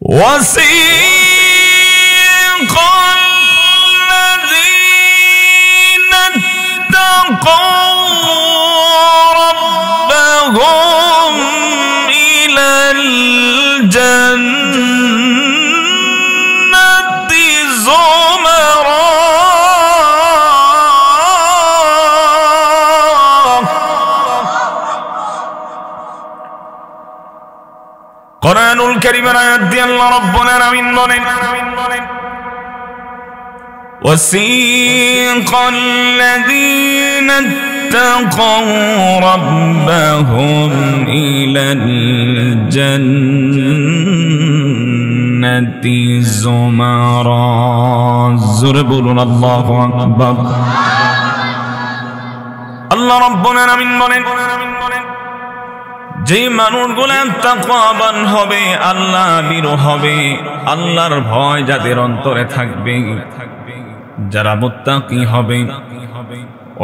وسيق الذين اتقوا ربهم إلى الجنة زمرا কোরআনুল কারীমের আয়াত দিয়ে আল্লাহ রাব্বুল আলামিন বলেন وسيق الذين اتقوا ربهم إلى الجنة زمرا زور بولون الله أكبر আল্লাহ রাব্বুল আলামিন বলেন যে মানুষগুলো তাকওয়াবান হবে, আল্লাহ ভীরু হবে, আল্লাহর ভয় যাদের অন্তরে থাকবে, যারা মুত্তাকি হবে,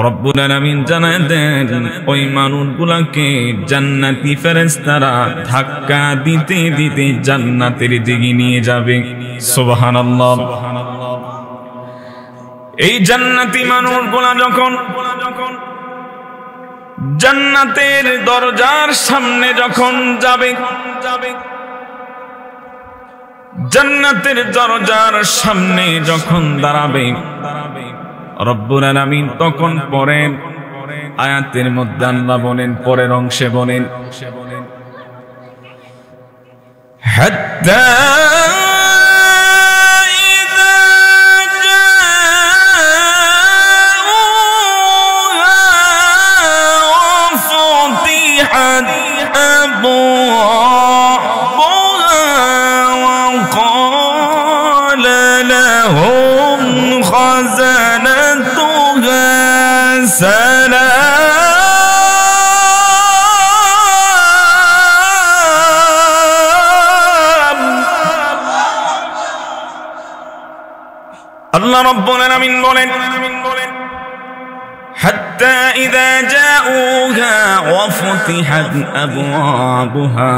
রব্বুল আলামিন জানায় দেন ওই মানুষগুলোকে জান্নাতি ফেরেশতারা ধাক্কা দিতে দিতে জান্নাতের দিকে নিয়ে যাবে। সুবহানাল্লাহ। এই জান্নাতি মানুষগুলো যখন জান্নাতের দরজার সামনে যখন যাবে, জান্নাতের দরজার সামনে যখন দাঁড়াবে, রব্বুল আলামিন তখন পরের আয়াতের মধ্যে আল্লাহ বলেন, পরের অংশে বলেন হাত্তা وقال لهم خزنتها سلام الله ربنا من بولن حتى إذا جاءوها وفتحت أبوابها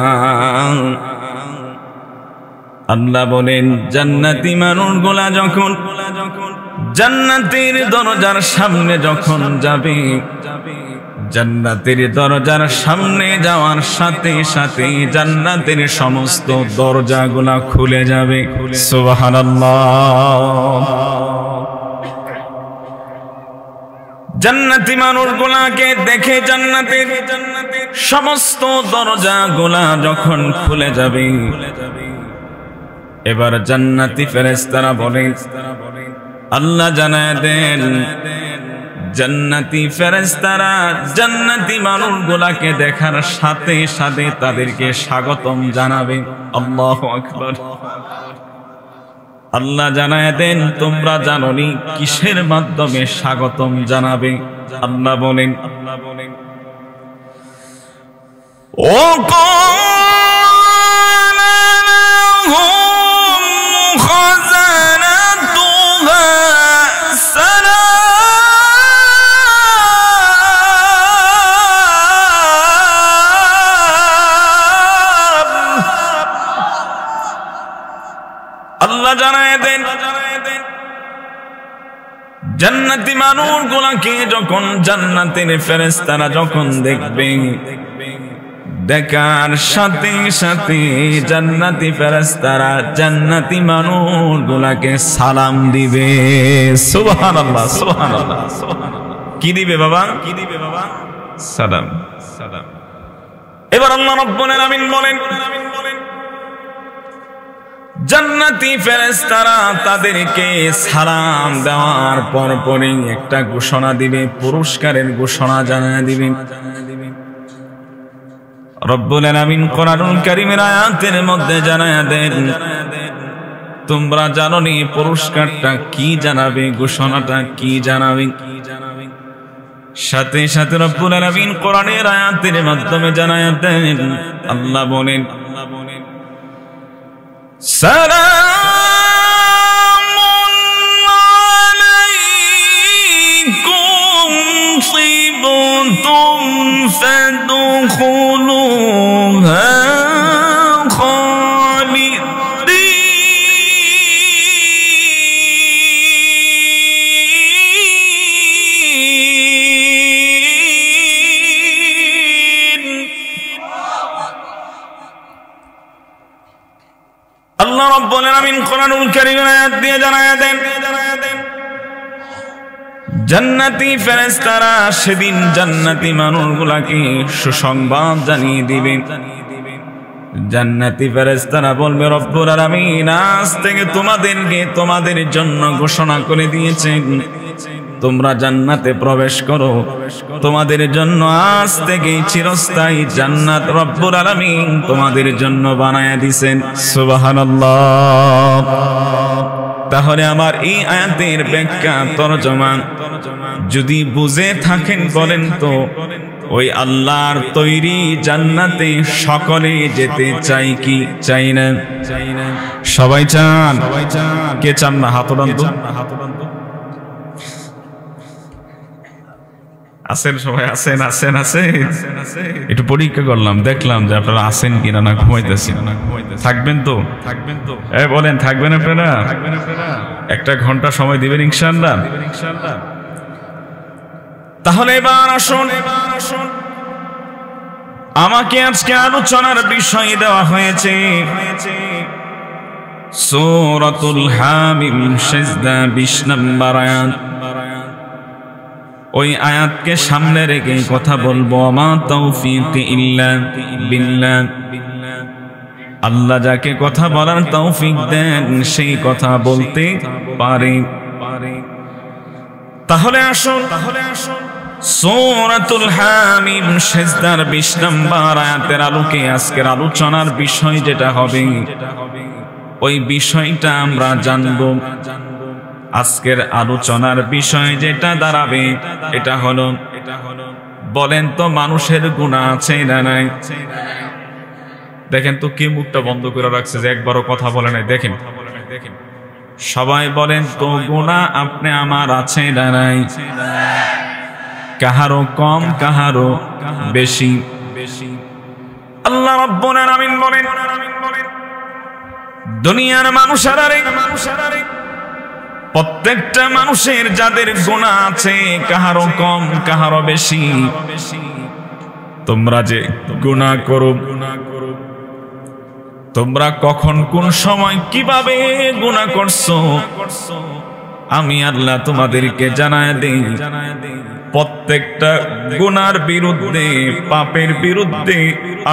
আল্লাহ বলেন জান্নাতি মানুষগুলা যখন জান্নাতের দরজার সামনে যখন যাবে, জান্নাতের দরজার সামনে যাওয়ার সাথে সাথে জান্নাতের সমস্ত দরজাগুলা খুলে যাবে। সুবহানাল্লাহ। জান্নাতি মানুষগুলাকে দেখে জান্নাতের সমস্ত দরজাগুলা যখন খুলে যাবে, এবার জান্নাতি ফেরেশতারা বলে, আল্লাহ জানায় দেন জান্নাতি ফেরেশতারা জান্নাতি মানুষগুলাকে দেখার সাথে সাথে তাদেরকে স্বাগতম জানাবে। আল্লাহু আকবার। আল্লাহ জানায় দেন তোমরা জানোনি কিসের মাধ্যমে স্বাগতম জানাবে। আল্লাহ বলেন ও আল্লাহ জানায় দেন জান্নাতি মানুষগুলোকে যখন জান্নাতের ফেরেশতারা যখন দেখবে, দেখার সাথে সাথে জান্নাতি ফেরেশতারা জান্নাতি মানুষগুলোকে সালাম দিবে। সুবহানাল্লাহ, সুবহানাল্লাহ। কি দিবে বাবা? কি দিবে বাবা? সালাম। সালাম। এবার আল্লাহ রাব্বুল আলামিন বলেন জান্নাতি ফেরেশতারা তাদেরকে সালাম দেওয়ার পরপরই একটা ঘোষণা দিবে, পুরস্কারের ঘোষণা জানিয়ে দিবে। রব্বুল আলামিন কোরআনুল কারীমের আয়াতের মধ্যে জানায়া দেন তোমরা জানোনি পুরস্কারটা কি জানাবে, ঘোষণাটা কি জানাবে। সাথে সাথে রব্বুল আলামিন কোরআনের আয়াতের মাধ্যমে জানায়া দেন, আল্লাহ বলেন সালামুন আলাইকুম তিবতুম ফাদখুলুহা খালিদিন আল্লাহ রাব্বুল আলামিন কোরআনুল কারীমের আয়াত দিয়ে জানায়া দেন, জান্নাতি ফেরেশতারা সেদিন জান্নাতি মানুষগুলোকে সুসংবাদ জানিয়ে দিবে। জান্নাতি ফেরেশতারা বলবে, রব্বুল আলামিন আজ থেকে তোমাদের জন্য ঘোষণা করে দিয়েছেন, তোমরা জান্নাতে প্রবেশ করো, তোমাদের জন্য আজ থেকে চিরস্থায়ী জান্নাত রব্বুল আলামিন তোমাদের জন্য বানায়া দিয়েছেন। সুবহানাল্লাহ। তাহলে আমার এই আয়াতের ব্যাখ্যা তরজমা যদি বুঝে থাকেন বলেন তো, ওই আল্লাহর তৈরি জান্নাতে সকলে যেতে চাই কি চাই না? সবাই চান? কে চান না? হাত উঠান তো। আছেন সবাই? আছেন আছেন আছেন। একটু পরীক্ষা করলাম, দেখলাম যে আপনারা আছেন কিনা, না ঘুমাইতেছেন। থাকবেন তো? বলেন থাকবেন আপনারা? 1 ঘন্টা সময় দিবেন ইনশাআল্লাহ। তাহলে এবার আসুন, আমাকে আজকে আলোচনার বিষয় দেওয়া হয়েছে সূরাতুল হামিম সিজদা 20 নম্বর আয়াত। ওই আয়াতকে সামনে রেখে কথা বলবো। মা তৌফিক ইল্লা বিল্লাহ। আল্লাহ যাকে কথা বলার তৌফিক দেন সেই কথা বলতে পারে। তাহলে আসুন সূরাতুল হামিম সিজদার 20 নম্বর আয়াতের আলোকে আজকের আলোচনার বিষয় যেটা হবে, ওই বিষয়টা আমরা জানব। আজকের আলোচনার বিষয় যেটা দাঁড়াবে এটা হলো, বলেন তো মানুষের গুনাহ আছে না নাই? দেখেন তো কে মুখটা বন্ধ করে রাখছে যে একবারও কথা বলে নাই। দেখেন সবাই বলেন তো, গুনাহ আপনি আমার আছে না নাই? কাহারো কম কাহারো বেশি। আল্লাহ রাব্বুল আলামিন বলেন, দুনিয়ার মানুষেরা প্রত্যেকটা মানুষের যাদের গুনাহ আছে, কাহারো কম কাহারো বেশি। তোমরা যে গুনাহ করো, তোমরা কখন কোন সময় কিভাবে গুনাহ করছো, আমি আল্লাহ তোমাদেরকে জানায় দেই। প্রত্যেকটা গুনার বিরুদ্ধে, পাপের বিরুদ্ধে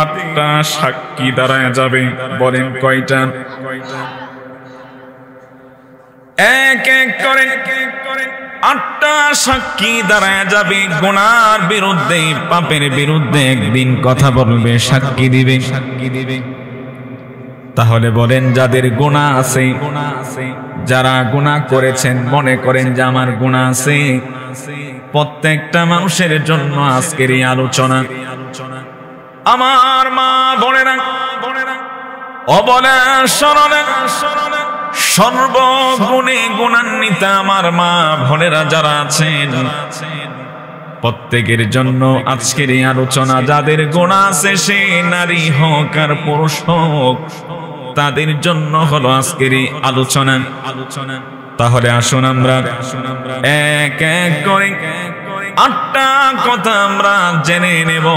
8টা সাক্ষী দাঁড়ায় যাবে। বলেন কয়টা? এক এক করে 8টা সাক্ষী দাঁড়ায় যাবে গুনার বিরুদ্ধে, পাপের বিরুদ্ধে। একদিন কথা বলবে, সাক্ষী দিবে। তাহলে বলেন যাদের গুনাহ আছে, যারা গুনাহ করেছেন, মনে করেন যে আমার গুনাহ আছে, প্রত্যেকটা মানুষের জন্য আজকের এই আলোচনা। আমার মা বোনেরা, অবলা শরণা, সর্বগুণে গুণান্বিত আমার মা বোনেরা যারা আছেন, প্রত্যেকের জন্য আজকের এই আলোচনা। যাদের গুনাহ আছে, সে নারী হোক আর পুরুষ হোক, তাদের জন্য হলো আজকের এই আলোচনা। তাহলে আসুন আমরা এক এক করে 8টা কথা আমরা জেনে নেব।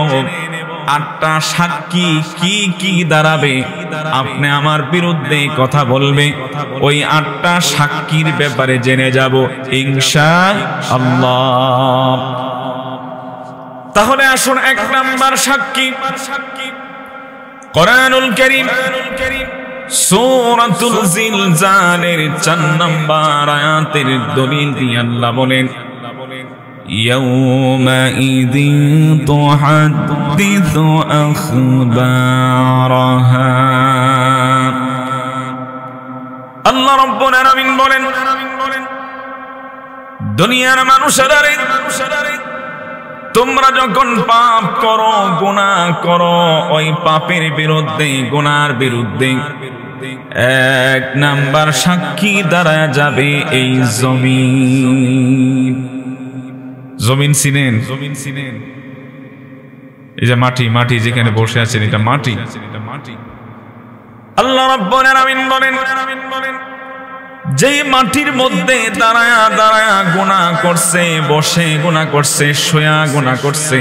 8টা সাক্ষী কি কি দাঁড়াবে, আপনি আমার বিরুদ্ধে কথা বলবে, ওই 8টা সাক্ষীর ব্যাপারে জেনে যাব ইনশাআল্লাহ। তাহলে আসুন 1 নাম্বার সাক্ষী, কোরআনুল কারীম সূরাতুল জিলজালের 4 নম্বর আয়াতের দলিল দিয়ে আল্লাহ বলেন, ইয়াউমাইযিন তুহাদ্দিসু আখবারাহা। আল্লাহ রাব্বুল আলামিন বলেন, দুনিয়ার মানুষেরা তোমরা যখন পাপ করো, গুনাহ করো, ওই পাপের বিরুদ্ধে, গুনার বিরুদ্ধে 1 নাম্বার সাক্ষী দাঁড়ায় যাবে এই জমিন। জমিন চিনেন? এই যে মাটি যেখানে বসে আছেন, এটা মাটি। আল্লাহ রাব্বুল আলামিন বলেন, যে মাটির মধ্যে দাঁড়ায়া দাঁড়ায়া গুনাহ করছে, বসে গুনাহ করছে, শোয়া গুনাহ করছে,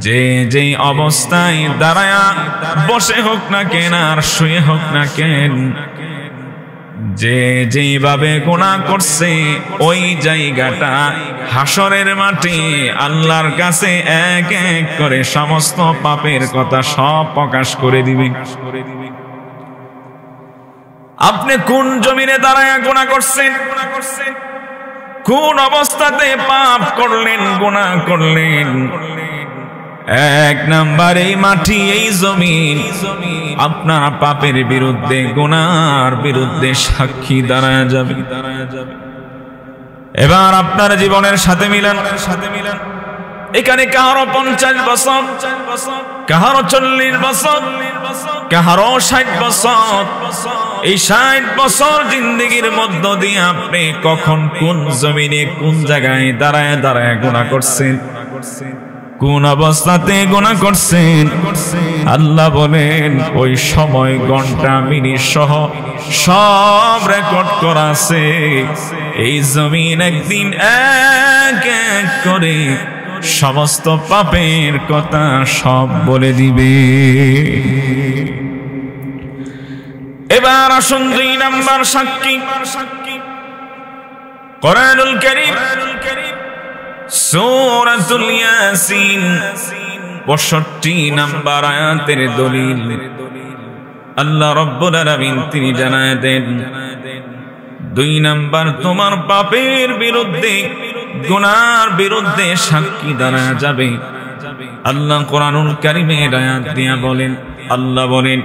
যে যেই অবস্থায় দাঁড়ায়া বসে হোক না কেন আর শুয়ে হোক না কেন, যে যেভাবে গুনাহ করছে ওই জায়গাটা হাসরের মাঠে আল্লাহর কাছে এক এক করে সমস্ত পাপের কথা সব প্রকাশ করে দিবে। আপনি কোন জমিনে দাঁড়ায়া গুনাহ করছেন, কোন অবস্থাতে পাপ করলেন, গুনাহ করলেন, এক নাম্বার এই মাটি এই জমিন আপনার পাপের বিরুদ্ধে গুনার বিরুদ্ধে সাক্ষী দাঁড়ায় যাবে। এবার আপনার জীবনের সাথে মিলান, এখানে কাহারো 50 বছর, কাহারো 40 বছর, কাহারো 60 বছর। এই 60 বছর জিন্দেগির মধ্য দিয়ে আপনি কখন কোন জমিনে কোন জায়গায় দাঁড়ায় দাঁড়ায় গুনাহ করছেন, কোন অবস্থাতে গুনাহ করছেন, আল্লাহ বলেন ওই সময় ঘন্টা মিনিট সহ সব রেকর্ড করা আছে। এই জমিন একদিন এক এক করে সমস্ত পাপের কথা সব বলে দিবে। এবার আসুন 2 নাম্বার সাক্ষী, কোরআনুল কারীম সূরাতুল ইয়াসিন 65 নাম্বার আয়াতের দলিল। আল্লাহ রাব্বুল আলামিন তিনি জানায় দেন 2 নাম্বার তোমার পাপের বিরুদ্ধে গুনার বিরুদ্ধে সাক্ষী দাঁড়ায় যাবে। আল্লাহ কোরআনুল কারীমের আয়াত দিয়া বলেন, আল্লাহ বলেন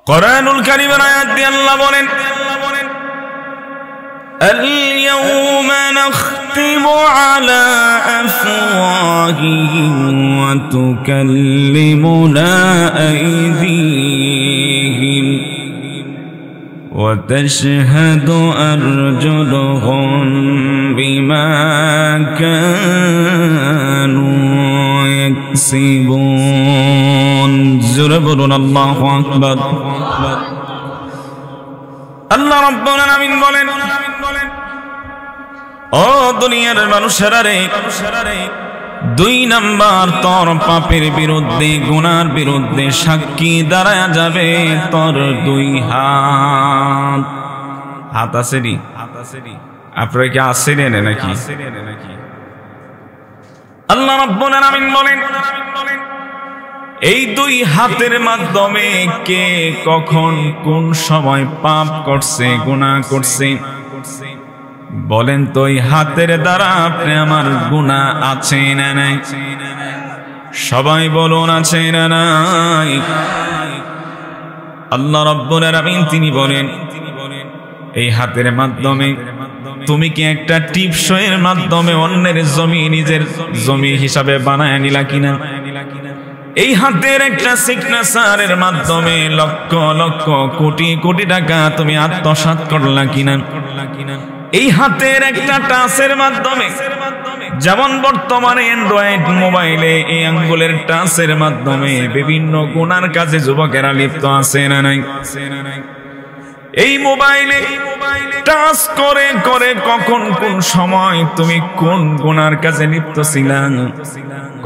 কোরআনুল কারীমের আয়াত দিয়ে আল্লাহ বলেন আল-ইয়াওমা নাখতিমু আলা আফওয়াহিহিম ওয়া তুকাল্লিমুনা আইদিহিম ওয়া তাশহাদু আরজুলুহুম বিমা কানু ইয়াকসিবুন। জোরে বলুন আল্লাহু আকবার। আল্লাহ রাব্বুল আলামিন বলেন, ও দুনিয়ার মানুষেরা রে, 2 নাম্বার তোর পাপের বিরুদ্ধে গুনার বিরুদ্ধে সাক্ষী দাঁড়ায় যাবে তোর 2 হাত। হাত আছে নি? আপনারা কি আছে নাকি? আল্লাহ রাব্বুল আলামিন বলেন এই 2 হাতের মাধ্যমে কে কখন কোন সময় পাপ করছে, গুনাহ করছে, বলেন তো এই হাতের দ্বারা আপনি আমার গুনাহ আছে না নাই? সবাই বলুন আছে না নাই? আল্লাহ রাব্বুল আলামিন তিনি বলেন এই হাতের মাধ্যমে তুমি কি একটা টিপসইয়ের মাধ্যমে অন্যের জমি নিজের জমি হিসাবে বানায় নিলা কিনা? এই হাতের একটা সিগনেচারের মাধ্যমে লক্ষ লক্ষ কোটি কোটি টাকা তুমি আত্মসাৎ করলা কিনা? এই হাতের একটা টাচের মাধ্যমে, যেমন বর্তমানে অ্যান্ড্রয়েড মোবাইলে এই আঙ্গুলের টাচের মাধ্যমে বিভিন্ন গুনার কাজে যুবকেরা লিপ্ত আছে না নাই? এই মোবাইলে টাচ করে করে কখন কোন সময় তুমি কোন গুনার কাজে লিপ্ত ছিলা,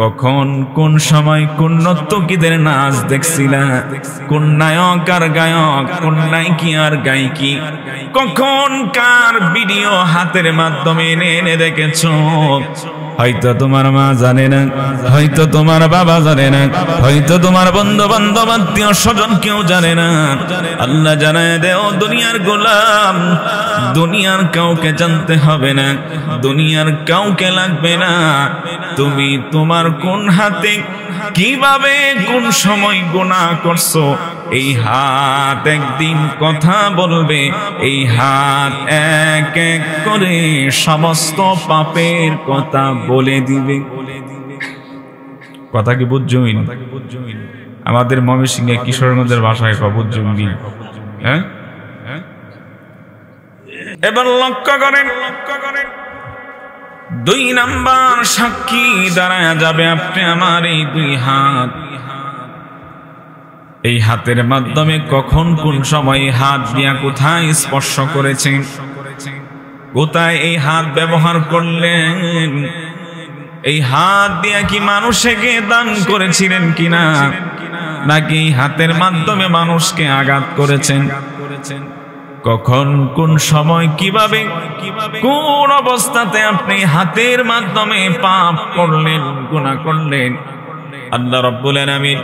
কখন কোন সময় কোন নর্তকীদের নাচ দেখছিলা, কোন নায়ক আর গায়ক, কোন নায়িকা আর গায়িকা, কখন কার ভিডিও হাতের মাধ্যমে এনে দেখেছো, হয়তো তোমার মা জানে না, হয়তো তোমার বাবা জানে না, হয়তো তোমার বন্ধু বান্ধব আত্মীয় স্বজন কেউ জানে না। আল্লাহ জানায় দেও দুনিয়ার গোলাম, দুনিয়ার কাউকে জানতে হবে না, দুনিয়ার কাউকে লাগবে না। তুমি তোমার কোন হাতে কিভাবে কোন সময় গুনাহ করছো, এই হাত একদিন কথা বলবে। এই হাত এক এক করে সমস্ত পাপের কথা বলে দিবে। কথা কি বুঝছুন? আমাদের ময়মনসিংহে কিশোরগঞ্জের ভাষায় বুঝছুন? হ্যাঁ, এবার লক্ষ্য করেন, দুই নাম্বার সাক্ষী দাঁড়ায়া যাবে আপনি আমার এই দুই হাত। এই হাতের মাধ্যমে কখন কোন সময় হাত দিয়া কোথায় স্পর্শ করেছেন, কোথায় এই হাত ব্যবহার করলেন, এই হাত দিয়া কি মানুষকে দান করেছিলেন কিনা, নাকি হাতের মাধ্যমে মানুষকে আঘাত করেছেন, কখন কোন সময় কিভাবে কোন অবস্থাতে আপনি হাতের মাধ্যমে পাপ করলেন, গুনাহ করলেন। আল্লাহ রাব্বুল আলামিন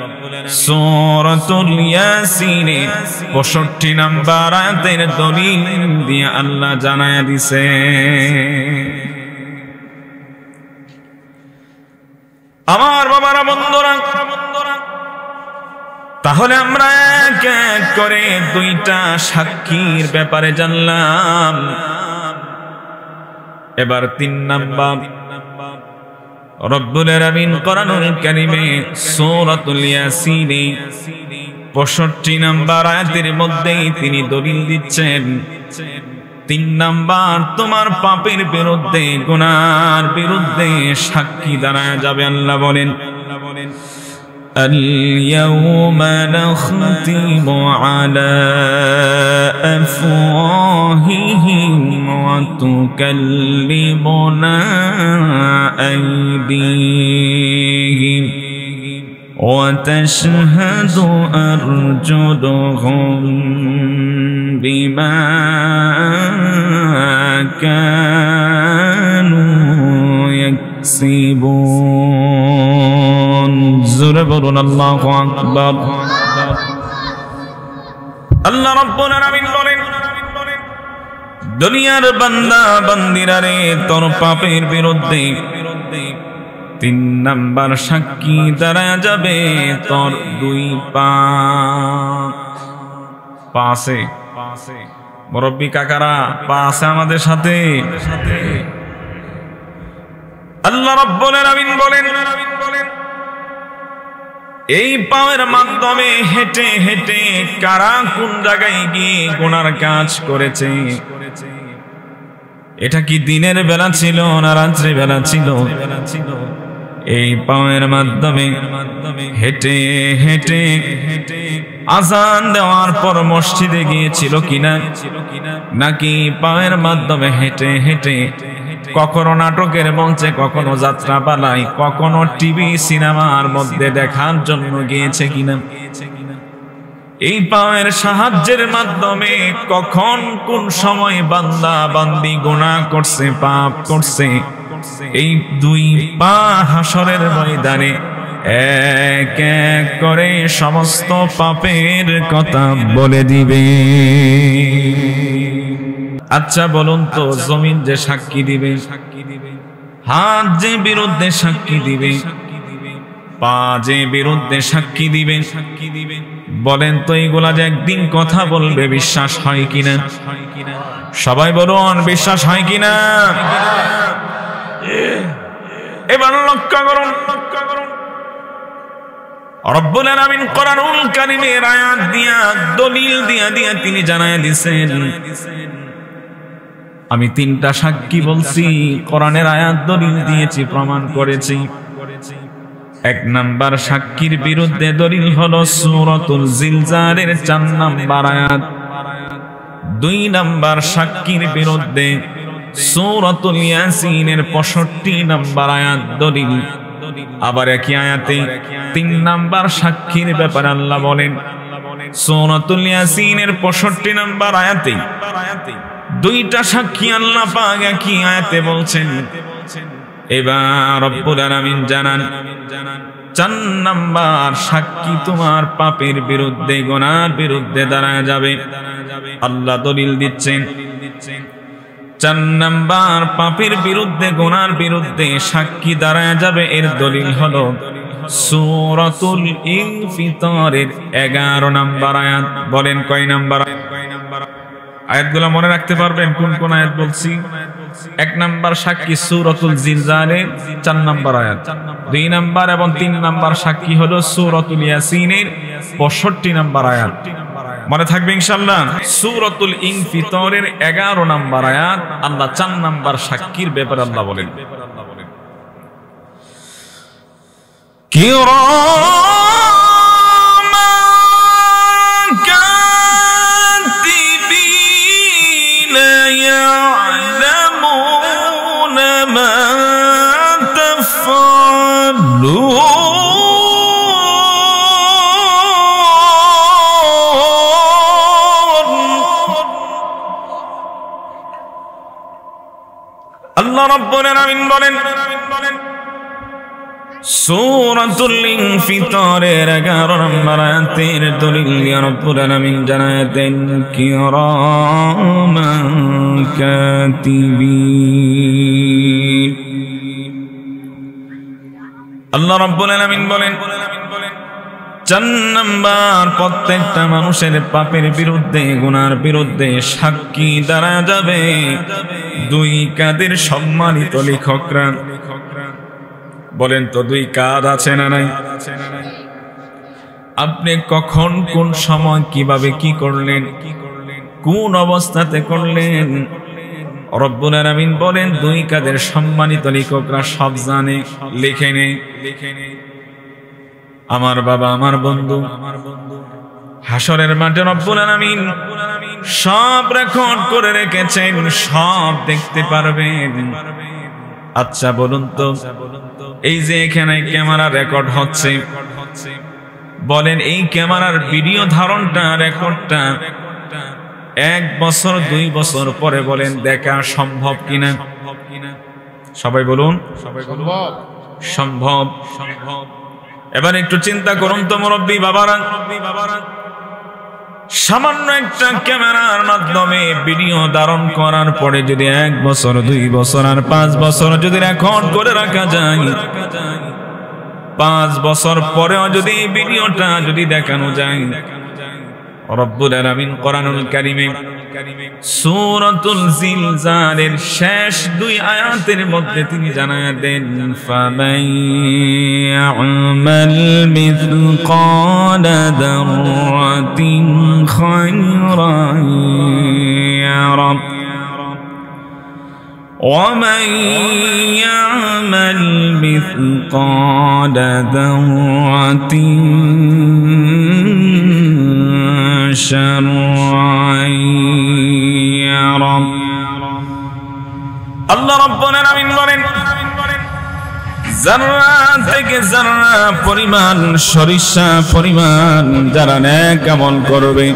সূরাতুল ইয়াসিনে 65 নম্বর আয়াতের দলিল দিয়ে আল্লাহ জানায়া দিছে। আমার বাবারা, বন্ধুরা, তাহলে আমরা এক এক করে দুইটা সাক্ষীর ব্যাপারে জানলাম। এবার 3 নাম্বার, রব্বুল আলামিন কোরআনুল কারীমে সূরাতুল ইয়াসিনে 65 নম্বর আয়াতের মধ্যেই তিনি দলিল দিচ্ছেন। 3 নাম্বার, তোমার পাপের বিরুদ্ধে, গুনার বিরুদ্ধে সাক্ষী দাঁড়ায় যাবে। আল্লাহ বলেন, اليوم نختم على أفواههم وتكلمنا أيديهم وتشهد أرجلهم بما كانوا يكسبون। জোরে বলুন আল্লাহু আকবার। আল্লাহ রাব্বুল আলামিন বলেন, দুনিয়ার বান্দা বান্দিরা রে, তোর পাপের বিরুদ্ধে 3 নাম্বার সাক্ষী দাঁড়ায় যাবে তোর 2 পা। পাশে মুরব্বি কাকারা, পা আছে আমাদের সাথে। আল্লাহ রাব্বুল আলামিন বলেন, এই পায়ের মাধ্যমে হেঁটে হেঁটে কারা কোন জায়গায় গিয়ে গুনার কাজ করেছে। এটা কি দিনের বেলা ছিল না রাত্রি বেলা ছিল? এই পায়ের মাধ্যমে হেঁটে হেঁটে আজান দেওয়ার পর মসজিদে গিয়েছিল কিনা, নাকি পায়ের মাধ্যমে হেঁটে হেঁটে কখনো নাটকের মঞ্চে, কখনো যাত্রাপালায়, কখনো টিভি সিনেমার মধ্যে দেখার জন্য গিয়েছে কিনা? এই পায়ের সাহায্যের মাধ্যমে কখন কোন সময় বান্দা বান্দি গুনাহ করছে, পাপ করছে, এই 2 পা হাসরের ময়দানে এক এক করে সমস্ত পাপের কথা বলে দিবে। আচ্ছা বলুন তো, জমিন যে সাক্ষী দিবে, হাত যে বিরুদ্ধে সাক্ষী দিবে, পা যে বিরুদ্ধে সাক্ষী দিবে, বলেন তো এইগুলা যে একদিন কথা বলবে, বিশ্বাস হয় কিনা? সবাই বলুন, বিশ্বাস হয় কিনা? এবার লক্ষ্য করুন, রব্বুল আলামিন কোরআনুল কারীমের আয়াত দিয়া, দলিল দিয়া দিয়া তিনি জানায় দিয়েছেন, আমি 3টা সাক্ষী বলছি, কোরআনের আয়াত দলিল দিয়েছি, প্রমাণ করেছি। 1 নাম্বার সাক্ষীর বিরুদ্ধে দলিল হলো সূরাতুল জিলজালের 4 নাম্বার আয়াত। 2 নাম্বার সাক্ষীর বিরুদ্ধে সূরাতুল ইয়াসিনের 65 নাম্বার আয়াত দলিল। আবার একই আয়াতে 3 নাম্বার সাক্ষীর ব্যাপারে আল্লাহ বলেন, সূরাতুল ইয়াসিনের 65 নাম্বার আয়াতে 2টা সাক্ষী আল্লাহ পাক একই আয়াতে বলছেন, এবার রব্বুল আলামিন জানান 4 নাম্বার সাক্ষী তোমার পাপের বিরুদ্ধে গুনার বিরুদ্ধে দাঁড়ায় যাবে। আল্লাহ দলিল দিচ্ছেন 4 নাম্বার পাপের বিরুদ্ধে গুনার বিরুদ্ধে সাক্ষী দাঁড়ায় যাবে। এর দলিল হলো সূরাতুল ইনফিতারের 11 নাম্বার আয়াত। বলেন কয় নাম্বার? আয়াতগুলো মনে রাখতে পারবেন কোন কোন আয়াত বলছি? 1 নাম্বার সাক্ষী সূরাতুল জিলজালের 4 নাম্বার আয়াত, 2 নাম্বার এবং 3 নাম্বার সাক্ষী হলো সূরাতুল ইয়াসিনের 65 নাম্বার আয়াত। মনে থাকবে ইনশাআল্লাহ। সূরাতুল ইনফিতারের 11 নাম্বার আয়াত আল্লাহ 4 নাম্বার সাক্ষীর ব্যাপারে আল্লাহ বলেন কিরামান কাতিবিনা ইয়ালামুনা মা তাফআলুন। আল্লাহ রাব্বুল আলামিন বলেন সূরাতুল ইনফিতারের 11 নম্বর আয়াতের দলিল দিয়ে রব্বুল আলামিন জানায় দেন কিরামান কাতিবিন। আল্লাহ রাব্বুল আলামিন বলেন 4 নাম্বার প্রত্যেকটা মানুষের পাপের বিরুদ্ধে গুনার বিরুদ্ধে সাক্ষী দাঁড়ায় যাবে 2 কাদের সম্মানিত লেখকরা। বলেন তো 2 কাদ আছে না নাই? আপনি কখন কোন সময় কিভাবে কি করলেন, কোন অবস্থাতে করলেন, রব্বুল আলামিন বলেন 2 কাদের সম্মানিত লেখকরা সব জানে, লিখে নেই। আমার বাবা আমার বন্ধু হাসরের মাঠে রব্বুল আলামিন সব রেকর্ড করে রেখেছেন, সব দেখতে পারবেন। আচ্ছা বলুন তো, এই যে এখানে ক্যামেরা রেকর্ড হচ্ছে, বলেন এই ক্যামেরার ভিডিও ধারণটা রেকর্ডটা 1 বছর 2 বছর পরে বলেন দেখা সম্ভব কিনা? সবাই বলুন সম্ভব। এবার একটু চিন্তা করুন তো মুরব্বী বাবারা, সামান্য একটা ক্যামেরার মাধ্যমে ভিডিও ধারণ করার পরে যদি 1 বছর 2 বছর আর 5 বছর যদি রেকর্ড করে রাখা যায়, 5 বছর পরেও যদি ভিডিওটা যদি দেখানো যায়, রব্বুল আলামিন কোরআনুল কারীমে সূরাতুল জিলজালের শেষ 2 আয়াতের মধ্যে তিনি জানায় দেন ফামান ইয়ামাল মিসকালা দাররাতিন খায়রান ইয়ারা ومن يعمل مثقال ذرة شرا يره। আল্লাহ রাব্বুল আলামিন বলেন যারা থেকে যারা পরিমাণ সরিষা পরিমাণ যারা নেক আমল করবে,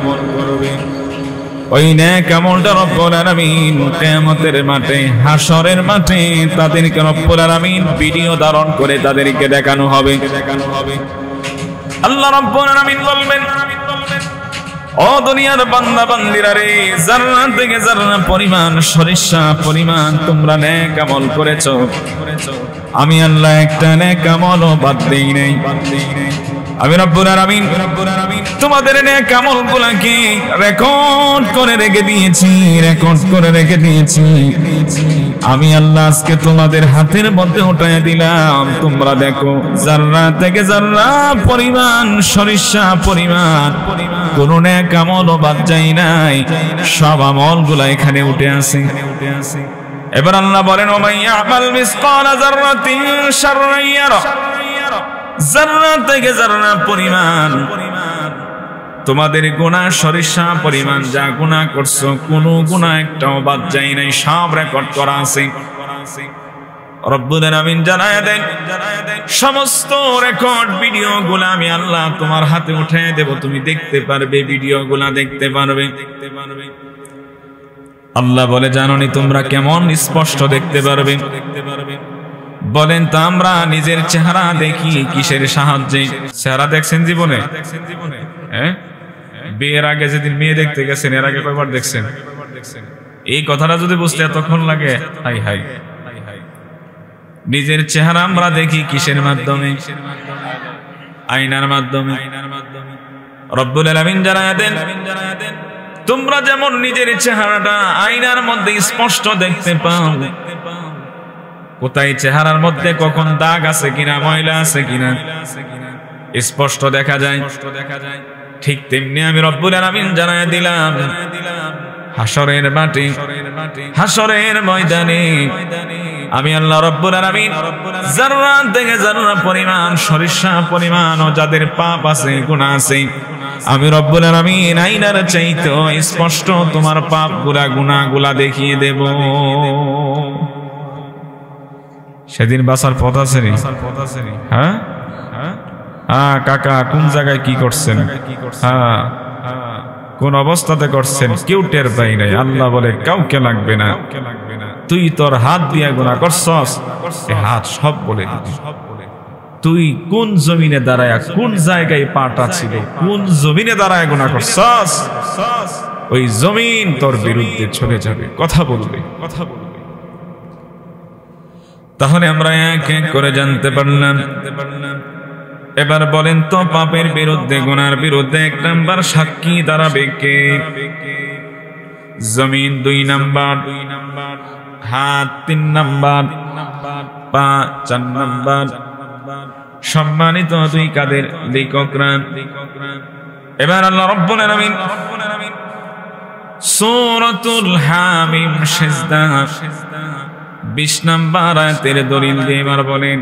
ওই নেক আমলটা রব্বুল আলামিন কিয়ামতের মাঠে হাসরের মাঠে তাদেরকে রব্বুল আলামিন ভিডিও ধারণ করে তাদেরকে দেখানো হবে। আল্লাহ রাব্বুল আলামিন বলবেন ও দুনিয়ার বান্দা বান্দিরা রে, যারা থেকে যারা পরিমাণ সরিষা পরিমাণ তোমরা নেক আমল করেছো, আমি আল্লাহ একটা নেক আমলও বাদ দেই নাই। আমি রব্বুল আলামিন তোমাদের নেক আমলগুলোকে রেকর্ড করে রেখে দিয়েছি। আমি আল্লাহ আজকে তোমাদের হাতের মধ্যে উঠায় দিলাম, তোমরা দেখো যারা থেকে যারা পরিমাণ সরিষা পরিমাণ কোন নেক আমলও বাদ যায় নাই, সব আমলগুলো এখানে উঠে আছে। এবার আল্লাহ বলেন ওমাই ইয়ামাল মিসকালা যাররাতিন শাররান ইয়ারা, যারা থেকে যারা পরিমাণ তোমাদের গুনাহ সরিষা পরিমাণ যা গুনাহ করছো, কোনো গুনাহ একটাও বাদ যায় নাই, সব রেকর্ড করা আছে। রব্বুল আলামিন জানায় দেন সমস্ত রেকর্ড ভিডিওগুলো আমি আল্লাহ তোমার হাতে উঠিয়ে দেব, তুমি দেখতে পারবে, ভিডিওগুলো দেখতে পারবে। আল্লাহ বলে জানোনি তোমরা কেমন স্পষ্ট দেখতে পারবে? বলেন তো আমরা নিজের চেহারা দেখি কিসের সাহায্যে? চেহারা দেখছেন জীবনে? হ্যাঁ, বিয়ের আগে যেদিন মেয়ে দেখতে গেছেন এর আগে কয়বার দেখছেন? এই কথাটা যদি বুঝতে এতক্ষণ লাগে, হাই হাই। নিজের চেহারা আমরা দেখি কিসের মাধ্যমে? আয়নার মাধ্যমে। রব্বুল আলামিন জানায়া দেন, তোমরা যেমন নিজের চেহারাটা আয়নার মধ্যে স্পষ্ট দেখতে পাও, কোথায় চেহারার মধ্যে কখন দাগ আছে কিনা, ময়লা আছে কিনা স্পষ্ট দেখা যায়, ঠিক তেমনি আমি রব্বুল আলামিন জানায়া দিলাম হাসরের মাটি, হাসরের ময়দানে আমি আল্লাহ রব্বুল আলামিন যাররা থেকে যাররা পরিমাণ, সরিষা পরিমাণ ও যাদের পাপ আছে, গুনাহ আছে, আমি রব্বুল আলামিন আয়নার চাইতে স্পষ্ট তোমার পাপ গুলা, গুনাহগুলা দেখিয়ে দেব। সেদিন বাঁচার পথ আছে নি? হ্যাঁ হ্যাঁ কাকা, কোন জায়গায় কি করছেন, হ্যাঁ কোন অবস্থাতে করছেন কেউ টের পাই নাই। আল্লাহ বলে কাউকে লাগবে না, তুই তোর হাত দিয়া গুনাহ করছস, এই হাত সব বলে দিবি। তুই কোন জমিনে দাঁড়ায়, কোন জায়গায় পাটা ছিল, কোন জমিনে দাঁড়ায় গুনাহ করছস, ওই জমিন তোর বিরুদ্ধে চলে যাবে, কথা বলবে। তাহলে আমরা এক এক করে জানতে পারলাম। এবার বলেন তো পাপের বিরুদ্ধে, গুনার বিরুদ্ধে এক নাম্বার সাক্ষী দাঁড়াবে কে? জমিন 2 নাম্বার, হাত 3 নাম্বার, পা 4 নাম্বার, সম্মানিত 2 কাদের লেখকরা। এবার আল্লাহ রাব্বুল আলামিন সূরাতুল হামিম সিজদা 20 নাম্বার আয়াতের দলিল দিয়ে এবার বলেন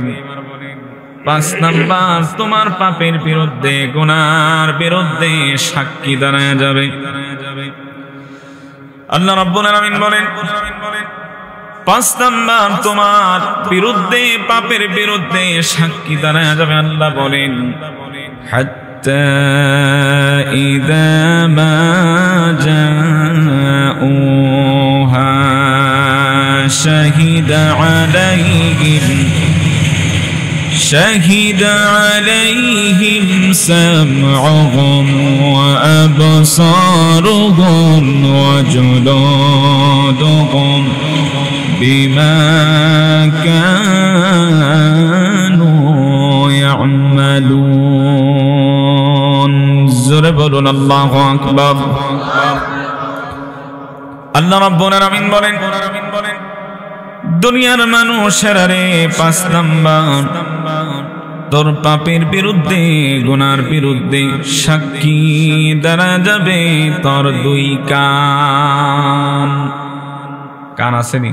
5 নাম্বার তোমার পাপের বিরুদ্ধে, গুনার বিরুদ্ধে সাক্ষী দাঁড়ায় যাবে। আল্লাহ রাব্বুল আলামিন বলেন 5 নাম্বার তোমার বিরুদ্ধে, পাপের বিরুদ্ধে সাক্ষী দাঁড়ায় যাবে। আল্লাহ বলেন হাত্তা ইযা মা জাউহা শাহিদা আলাইহিম সামউহুম ওয়া আবসারুহুম ওয়া জুলুদুহুম বিমা কানু ইয়ামালুন। জোরে বলুন আল্লাহু আকবার। আল্লাহ রাব্বুল আলামিন বলেন দুনিয়ার মানুষেরা রে, 5 নাম্বার তোর পাপের বিরুদ্ধে, গুনার বিরুদ্ধে সাক্ষী দাঁড়া যাবে তোর 2 কান। কান আসেনি?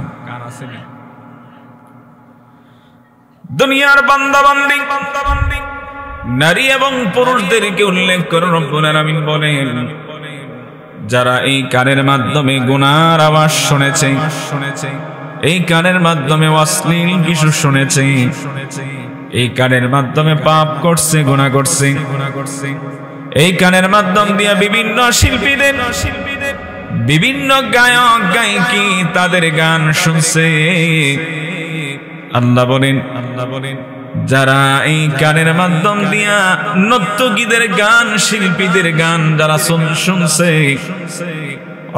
দুনিয়ার বান্দা বান্দি, নারী এবং পুরুষদেরকে উল্লেখ করে রব্বুল আলামিন বলেন যারা এই কানের মাধ্যমে গুনার আওয়াজ শুনেছে, এই কানের মাধ্যমে অশ্লীল কিছু শুনেছে, এই কানের মাধ্যমে পাপ করছে, গুনাহ করছে, এই কানের মাধ্যম দিয়ে বিভিন্ন শিল্পীদের, বিভিন্ন গায়ক গায়িকা তাদের গান শুনছে। আল্লাহ বলেন যারা এই কানের মাধ্যম দিয়া নর্তকীদের গান, শিল্পীদের গান যারা শুনছে,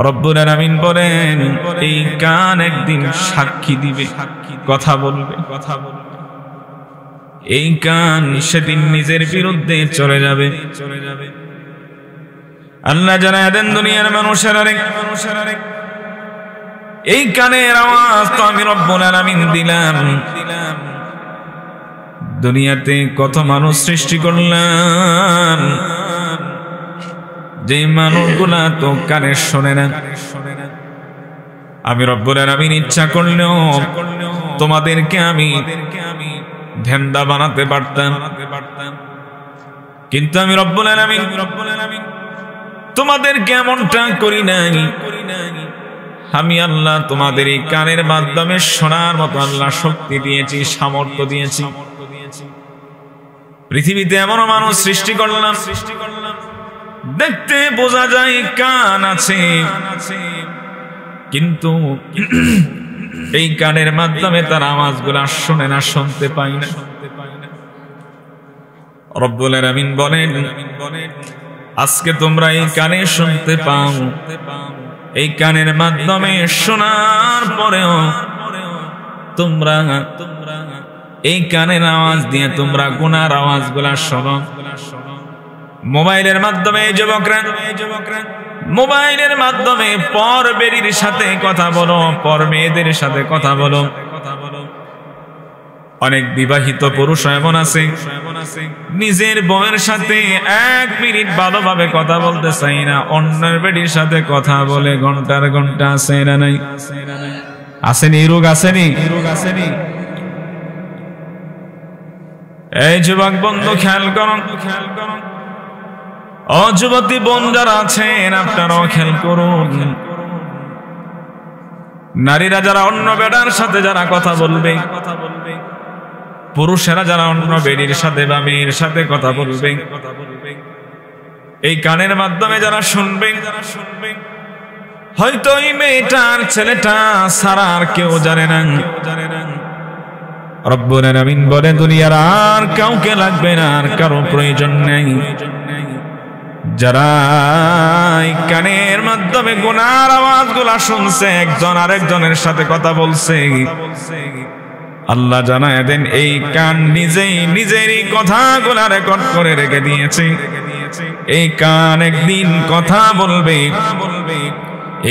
রব্বুল আলামিন বলেন এই কান একদিন সাক্ষী দিবে, কথা বলবে। এই কান সেদিন নিজের বিরুদ্ধে চলে যাবে। আল্লাহ জানায় দেন দুনিয়ার মানুষেরা এই কানের আওয়াজ তো আমি রব্বুল আলামিন দিলাম। দুনিয়াতে কত মানুষ সৃষ্টি করলাম, যে মানুষগুলা তো কানে শোনে না। আমি রব্বুল আলামিন ইচ্ছা করলেও তোমাদেরকে আমি ধ্যানদা বানাতে পারতাম, কিন্তু আমি রব্বুল আলামিন তোমাদেরকে এমনটা করি নাই। আমি আল্লাহ তোমাদের এই কানের মাধ্যমে শোনার মতো আল্লাহ শক্তি দিয়েছি, সামর্থ্য দিয়েছি। পৃথিবীতে এমন মানুষ সৃষ্টি করলাম, দেখতে বোঝা যায় কান আছে, কিন্তু এই কানের মাধ্যমে তার আওয়াজগুলো শুনে না, শুনতে পায় না। রব্বুল আলামিন বলেন, আজকে তোমরা এই কানে শুনতে পাও, এই কানের মাধ্যমে শোনার পরেও তোমরা এই কানের আওয়াজ দিয়ে তোমরা গুনার আওয়াজগুলা শোনো। মোবাইলের মাধ্যমে যুবকরা মোবাইলের মাধ্যমে পর বেরির সাথে কথা বলো, পর মেয়েদের সাথে কথা বলো। অনেক বিবাহিত পুরুষ এমন আছে নিজের বউয়ের সাথে 1 মিনিট ভালোভাবে কথা বলতে চাই না, অন্যের বেটির সাথে কথা বলে ঘন্টার ঘন্টা। আছে না নাই? আসেনি রোগ? আসেনি? এই যুবক বন্ধু খেয়াল করুন, ও যুবতী বোন যারা আছেন আপনারাও খেয়াল করুন। নারীরা যারা অন্য বেটার সাথে যারা কথা বলবে, পুরুষেরা যারা অন্য বেটির সাথে বা মেয়ের সাথে কথা বলবে, এই কানের মাধ্যমে যারা শুনবে, হয়তো এই মেয়েটার ছেলেটা ছাড়া আর কেউ জানে না। রব্বুল আলামিন বলে, দুনিয়ার আর কাউকে লাগবে না, আর কারো প্রয়োজন নেই। যারা কানের মাধ্যমে গুনার আওয়াজগুলা শুনছে, একজন আরেকজনের সাথে কথা বলছে, আল্লাহ জানায় দেন এই কান নিজেই নিজেরই কথাগুলা রেকর্ড করে রেখে দিয়েছে। এই কান একদিন কথা বলবে,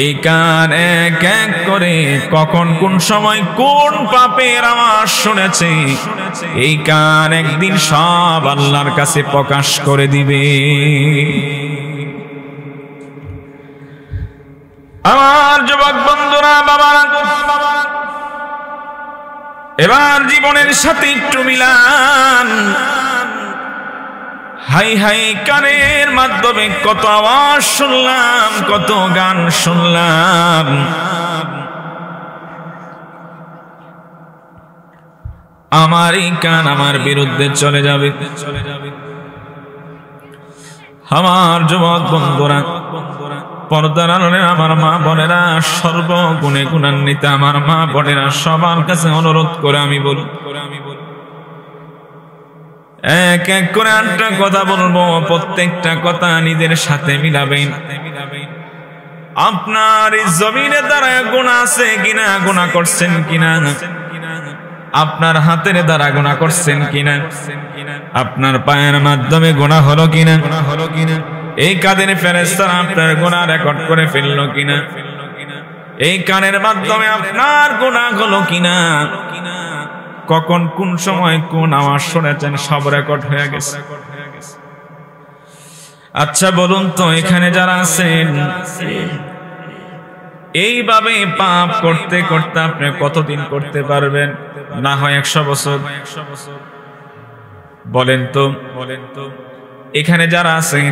এই কান এক এক করে কখন কোন সময় কোন পাপের আওয়াজ শুনেছে, এই কান একদিন সব আল্লাহর কাছে প্রকাশ করে দিবে। আমার যুবক বন্ধুরা, বাবারা, এবার জীবনের সাথে একটু মিলান। হাই হাই, কানের মাধ্যমে কত আওয়াজ শুনলাম, কত গান শুনলাম। আমার এই কান আমার বিরুদ্ধে চলে যাবে। আমার যুবক বন্ধুরা, পর্দার আড়ালে আমার মা বোনেরা, সর্বগুণে গুণান্বিত আমার মা বোনেরা, সবার কাছে অনুরোধ করে আমি বলি, এক এক করে 8টা কথা বলবো, প্রত্যেকটা কথা নিজের সাথে মিলাবেন। আপনার এই জমিনের দ্বারা গুনাহ আছে কিনা, গুনাহ করছেন কিনা, আপনার হাতের দ্বারা গুনাহ করছেন কিনা, আপনার পায়ের মাধ্যমে গুনাহ হলো কিনা, এই কাদের ফেরেশতারা আপনার গুনাহ রেকর্ড করে ফেললো কিনা, এই কানের মাধ্যমে আপনার গুনাহ হলো কিনা, কখন কোন সময় কোন আওয়াজ শুনেছেন, সব রেকর্ড হয়ে গেছে। আচ্ছা বলুন তো, এখানে যারা আছেন এইভাবে পাপ করতে করতে আপনি কতদিন করতে পারবেন? না হয় 100 বছর। বলেন তো, এখানে যারা আছেন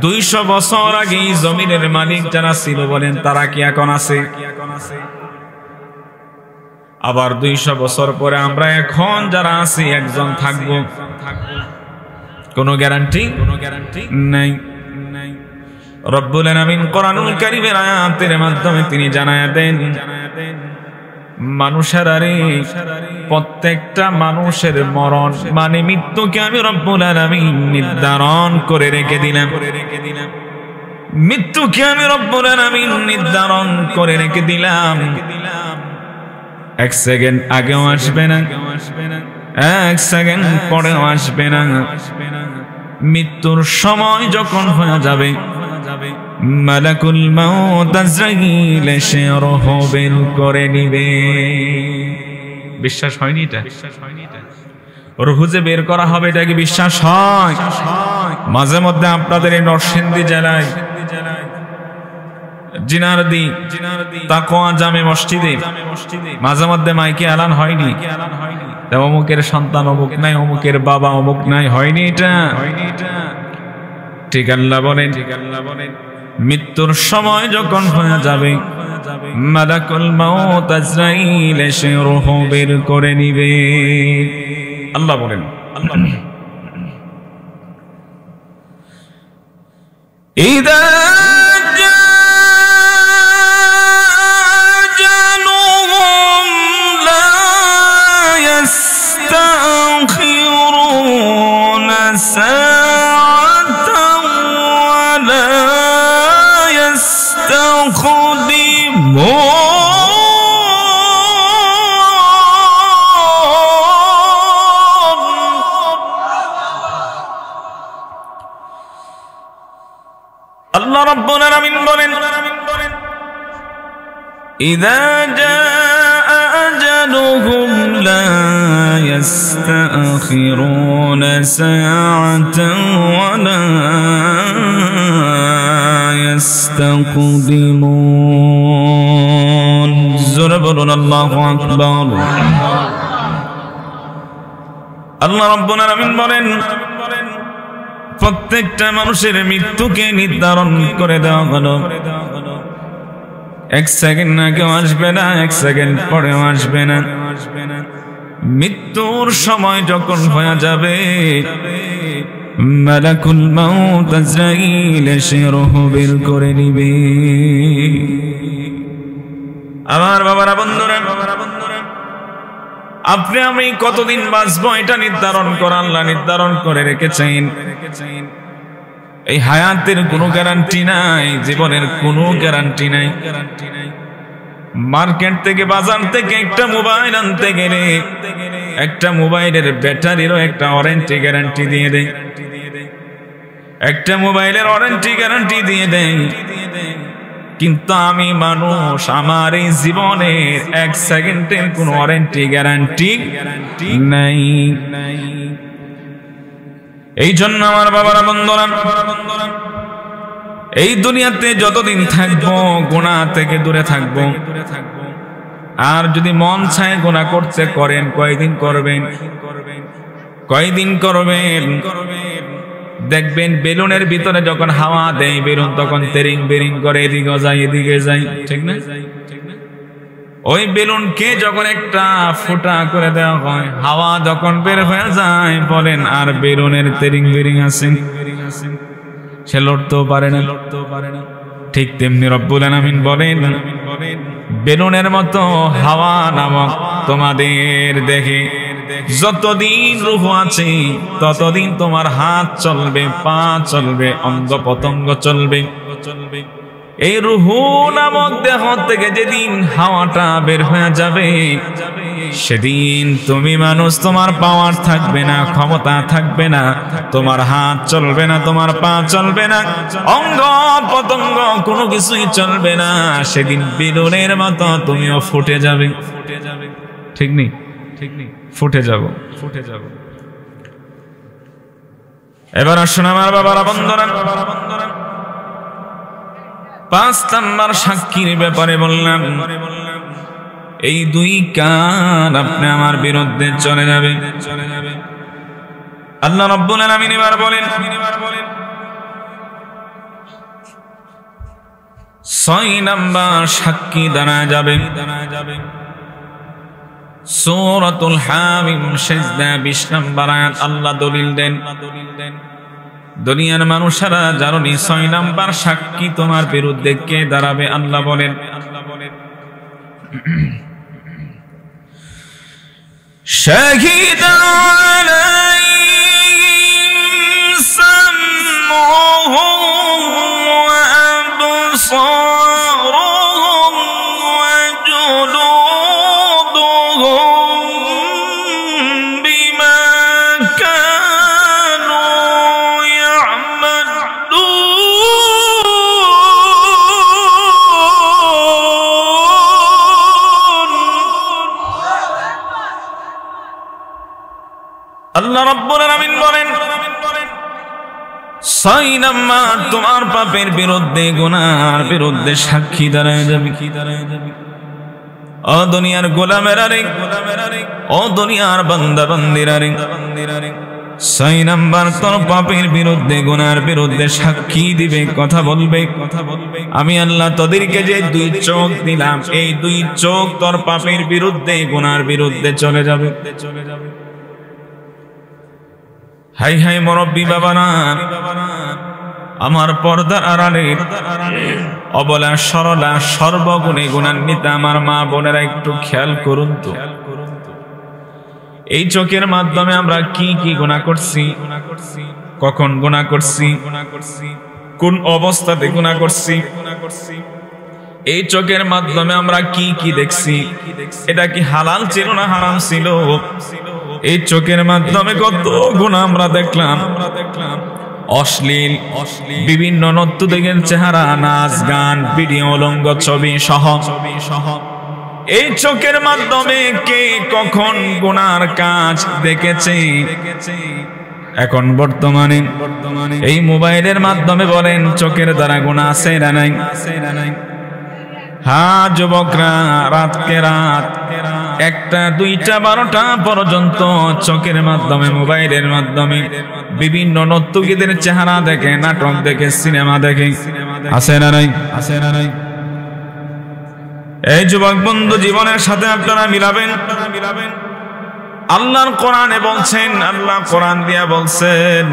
200 বছর আগে জমিনের মালিক যারা ছিল, বলেন তারা কি এখন আছে? আবার 200 বছর পরে আমরা এখন যারা আছি একজন থাকবো, কোনো গ্যারান্টি নাই। রব্বুল আলামিন কোরআনুল কারীমের আয়াতের মাধ্যমে তিনি জানায়া দেন, মানুষের আরে প্রত্যেকটা মানুষের মরণ মানে মৃত্যুকে আমি রব্বুল আলামিন নির্ধারণ করে রেখে দিলাম। মৃত্যুকে আমি রব্বুল আলামিন নির্ধারণ করে রেখে দিলাম। 1 সেকেন্ড আগেও আসবে না, 1 সেকেন্ড পরেও আসবে না। মৃত্যুর সময় যখন হয়ে যাবে, মালাকুল মাউত আজরাইল এসে রূহ বের করে নিবে। বিশ্বাস হয়নি এটা? রূহ যে বের করা হবে এটা কি বিশ্বাস হয়? মাঝে মধ্যে আপনাদের এই নরসিংদী জেলায় জিনারদি তাকওয়া জামে মসজিদে মাঝে মধ্যে মাইকে এলান হয়নি, অমুকের সন্তান অমুক নাই, অমুকের বাবা অমুক নাই, হয়নি এটা? ঠিক আল্লাহ বলেন, মৃত্যুর সময় যখন হয়ে যাবে, মালাকুল মাউত আজরাইল এসে রূহ বের করে নিবে। আল্লাহ বলেন, ইদা জানুহু আল্লাহ রাব্বুল আলামিন বলেন ইযা জাআ আজালুহুম লা ইস্তাখিরুনা সাআতান ওয়া লা ইস্তাকদিমুন। জোরে বলুন আল্লাহু আকবার। আল্লাহ রাব্বুল আলামিন বলেন প্রত্যেকটা মানুষের মৃত্যুকে নির্ধারণ করে দেওয়া হলো। এক সেকেন্ড আগেও আসবে না, এক সেকেন্ড পরেও আসবে না। মৃত্যুর সময় যখন হয়ে যাবে মালাকুল মাউত আজরাইল এসে রূহ বের করে নিবে। আমার বাবারা, বন্ধুরা, আপনি আমি কতদিন বাঁচবো এটা নির্ধারণ করা আল্লাহ নির্ধারণ করে রেখেছেন। এই হায়াতের কোনো গ্যারান্টি নাই, জীবনের কোনো গ্যারান্টি নাই। মার্কেট থেকে, বাজার থেকে একটা মোবাইল আনতে গেলে একটা মোবাইলের ব্যাটারিরও একটা ওয়ারেন্টি গ্যারান্টি দিয়ে দেয়, একটা মোবাইলের ওয়ারেন্টি গ্যারান্টি দিয়ে দেয়। কিন্তু আমি মানুষ, আমার এই জীবনের এক সেকেন্ডের কোন ওয়ারেন্টি গ্যারান্টি নাই। এই জন্য আমার বাবারা, বন্ধুরা, এই দুনিয়াতে যতদিন থাকবো গুনাহ থেকে দূরে থাকবো। আর যদি মন চায় গুনাহ করতে করেন, কয়দিন করবেন, কয়দিন করবেন। দেখবেন বেলুনের ভিতরে যখন হাওয়া দেয় বেলুন তখন তেরিং বেরিং করে, এদিকে যায় এদিকে যায়, ঠিক না? ওই বেলুনকে যখন একটা ফুটা করে দেওয়া হয়, হাওয়া যখন বের হয়ে যায়, বলেন আর বেলুনের তেরিং বেরিং আছে, সে লড়তেও পারে না। ঠিক তেমনি রব্বুল আলামিন বলেন বেলুনের মতো হাওয়া নামক তোমাদের দেখে যতদিন রূহ আছে ততদিন তোমার হাত চলবে, পা চলবে, অঙ্গ প্রত্যঙ্গ চলবে। এই রূহ নামক দেহ থেকে যেদিন হাওয়াটা বের হয়ে যাবে সেদিন তুমি মানুষ, তোমার পাওয়ার থাকবে না, ক্ষমতা থাকবে না, তোমার হাত চলবে না, তোমার পা চলবে না, অঙ্গ প্রত্যঙ্গ কোনো কিছুই চলবে না। সেদিন বেলুনের মতো তুমিও ফুটে যাবে। ঠিক নেই? ঠিক নেই? ফুটে যাব। এবার আসুন আমার বাবারা, বন্ধুরা, 5 নাম্বার সাক্ষীর ব্যাপারে বললাম। এই 2 কান আপনি আমার বিরুদ্ধে চলে যাবে। আল্লাহ রাব্বুল আলামিন এবার বলেন 6 নাম্বার সাক্ষী দাঁড়ায় যাবে। সূরাতুল হামিম সিজদা 20 নাম্বার আয়াত আল্লাহ দলিল দেন। দুনিয়ার মানুষেরা জানি 6 নাম্বার সাক্ষী তোমার বিরুদ্ধে কে দাঁড়াবে। আল্লাহ বলেন শাহিদা আলাইহিম সামউহুম ওয়া আবসারুহুম ওয়া জুলুদুহুম বিমা কানু আল্লাহ রাব্বুল আলামিন বলেন 6 নাম্বার তোমার পাপের বিরুদ্ধে, গুনার বিরুদ্ধে সাক্ষী দাঁড়ায় যাবে। ও দুনিয়ার গোলামেরা রে, ও দুনিয়ার বান্দা বান্দিরা রে, 6 নাম্বার তোর পাপের বিরুদ্ধে, গুনার বিরুদ্ধে সাক্ষী দিবে, কথা বলবে। আমি আল্লাহ তোদেরকে যে 2 চোখ দিলাম, এই 2 চোখ তোর পাপের বিরুদ্ধে, গুনার বিরুদ্ধে চলে যাবে। হাই হাই মুরব্বী বাবারা, আমার পর্দার আড়ালে অবলা সরলা সর্বগুণে গুণান্বিতা আমার মা বোনেরা একটু খেয়াল করুন তো, এই চোখের মাধ্যমে আমরা কি কি গুনাহ করছি, কখন গুনাহ করছি, কোন অবস্থাতে গুনাহ করছি। এই চোখের মাধ্যমে আমরা কি কি দেখছি, এটা কি হালাল ছিল না হারাম ছিল? এই চোখের মাধ্যমে কত গুনাহ আমরা দেখলাম, অশ্লীল বিভিন্ন নর্তকীদের চেহারা, নাচ গান, ভিডিও, উলঙ্গ ছবি সহ। এই চোখের মাধ্যমে কে কখন গুনার কাজ দেখেছে? এখন বর্তমানে এই মোবাইলের মাধ্যমে বলেন চোখের দ্বারা গুনাহ আছে না নাই? হ্যাঁ, যুবকরা রাতকে রাত 1টা 2টা 12টা পর্যন্ত চোখের মাধ্যমে, মোবাইলের মাধ্যমে বিভিন্ন নর্তকীদের চেহারা দেখে, নাটক দেখে, সিনেমা দেখে। আছে না নাই? আছে না নাই? এই যুবক বন্ধু, জীবনের সাথে আপনারা মিলাবেন। আল্লাহর কোরআনে বলছেন, আল্লাহ কোরআন দিয়া বলছেন,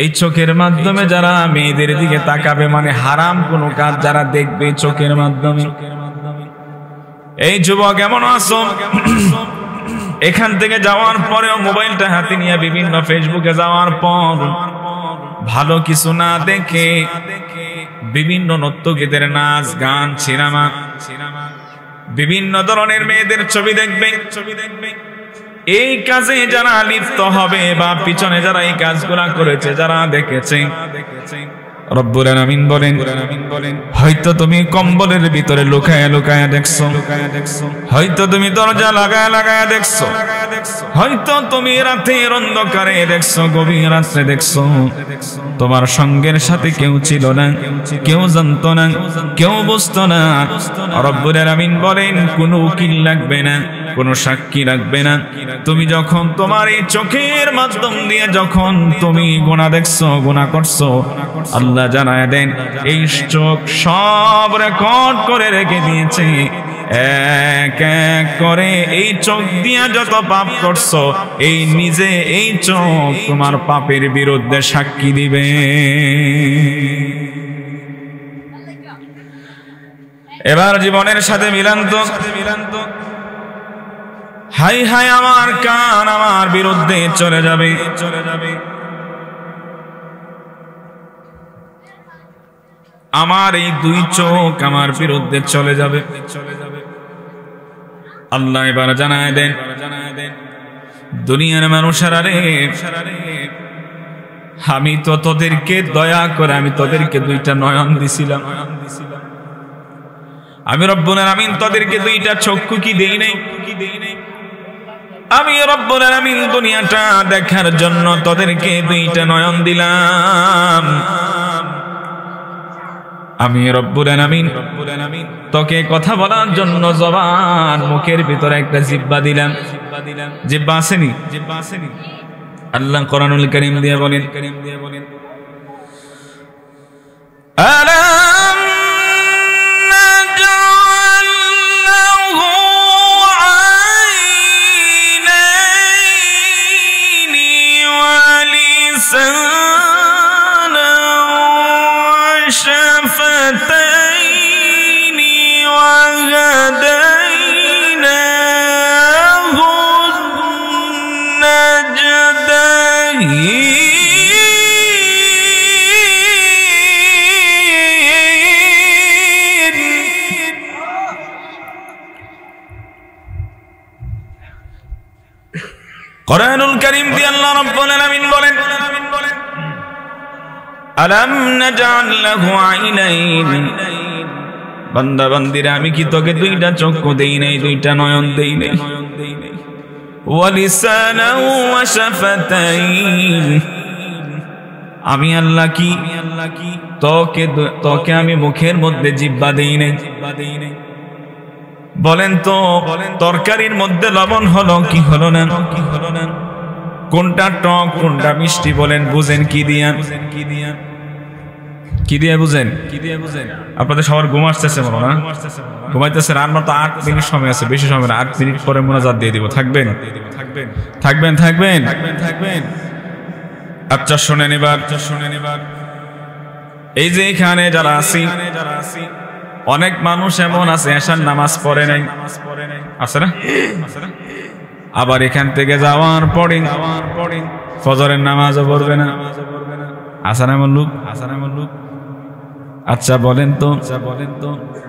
এই চোখের মাধ্যমে যারা মেয়েদের দিকে তাকাবে, মানে হারাম কোন কাজ যারা দেখবে চোখের মাধ্যমে। এই যুবক এমন আছো, এখান থেকে যাওয়ার পরেও মোবাইলটা হাতে নিয়ে বিভিন্ন ফেসবুকে যাওয়ার পর ভালো কিছু না দেখে বিভিন্ন নর্তকীদের নাচ গান, সিনেমা, বিভিন্ন ধরনের মেয়েদের ছবি দেখবে। এই কাজে যারা লিপ্ত হবে বা পিছনে যারা এই কাজগুলা করেছে, যারা দেখেছে, রব্বুল আলামিন বলেন, হয়তো তুমি কম্বলের ভিতরে লুকায়া লুকায়া দেখছো, হয়তো তুমি দরজা লাগায়া লাগায়া দেখছো, হয়তো তুমি রাতের অন্ধকারে দেখছো, গভীর রাতে দেখছো, তোমার সঙ্গের সাথে কেউ ছিল না, কেউ জানতো না, কেউ বুঝতো না। রব্বুল আলামিন বলেন, কোনো উকিল লাগবে না, কোনো সাক্ষী লাগবে না। তুমি যখন তোমার এই চোখের মাধ্যম দিয়ে যখন তুমি গুনাহ দেখছো, গুনাহ করছো, আল্লাহ জানায় দেন এই চোখ সব রেকর্ড করে রেখে দিয়েছে। এক এক করে এই চোখ দিয়া যত পাপ করছো, এই নিজে এই চোখ তোমার পাপের বিরুদ্ধে সাক্ষী দিবে। এবার জীবনের সাথে মিলান তো। হাই হাই, আমার কান আমার বিরুদ্ধে চলে যাবে, আমার এই 2 চোখ আমার বিরুদ্ধে চলে যাবে। আল্লাহ এবার জানায় দেন, দুনিয়ার মানুষেরা রে, আমি তো তোদেরকে দয়া করে আমি তোদেরকে 2টা নয়ন দিছিলাম। আমি রব্বুল আলামিন তোদেরকে 2টা চক্ষু কি দেই নাই? আমি রব্বুল আলামিন দুনিয়াটা দেখার জন্য তোদেরকে 2টা নয়ন দিলাম। আমি রব্বুল আলামিন তোকে কথা বলার জন্য জবান, মুখের ভিতরে একটা জিহ্বা দিলাম। জিহ্বা আসেনি? আল্লাহ কোরআনুল কারীম দিয়ে বলেন, আলাম নাজআল লাহু আইনাইনি ওয়া লিসানান ওয়া শাফাতাইনি ওয়া হাদাইনাহু নাজদাইন। কোরআনুল কারীম দিয়ে আল্লাহ রাব্বুল আলামিন বলেন, আলাম নাজআল লাহু আইনাইন, বান্দা বান্দিরা আমি কি তোকে 2টা চক্ষু দেই নাই, 2টা নয়ন দেই নাই? ওয়া লিসানান ওয়া শাফাতাইন, আমি আল্লাহ কি তোকে আমি মুখের মধ্যে জিহ্বা দেই নাই? বলেন তো, তরকারির মধ্যে লবণ হলো কি হলো না? কোনটা টক কোনটা মিষ্টি বলেন, বুঝেন কি দিয়া? কি দিয়ে বুঝেন? আপনাদের সবার ঘুম আসতেছে মনে না? ঘুমাইতেছেন? আর মাত্র 8 মিনিট সময় আছে, বেশি সময় না, 8 মিনিট পরে মোনাজাত দিয়ে দিব। থাকবেন? আচ্ছা শুনেন এবার, এই যে এখানে যারা আছি, অনেক মানুষ এমন আছে এশার নামাজ পড়ে নাই, আছে না? আবার এখান থেকে যাওয়ার পরে ফজরের নামাজও পড়বে না। আসার এমন লোক, আচ্ছা বলেন তো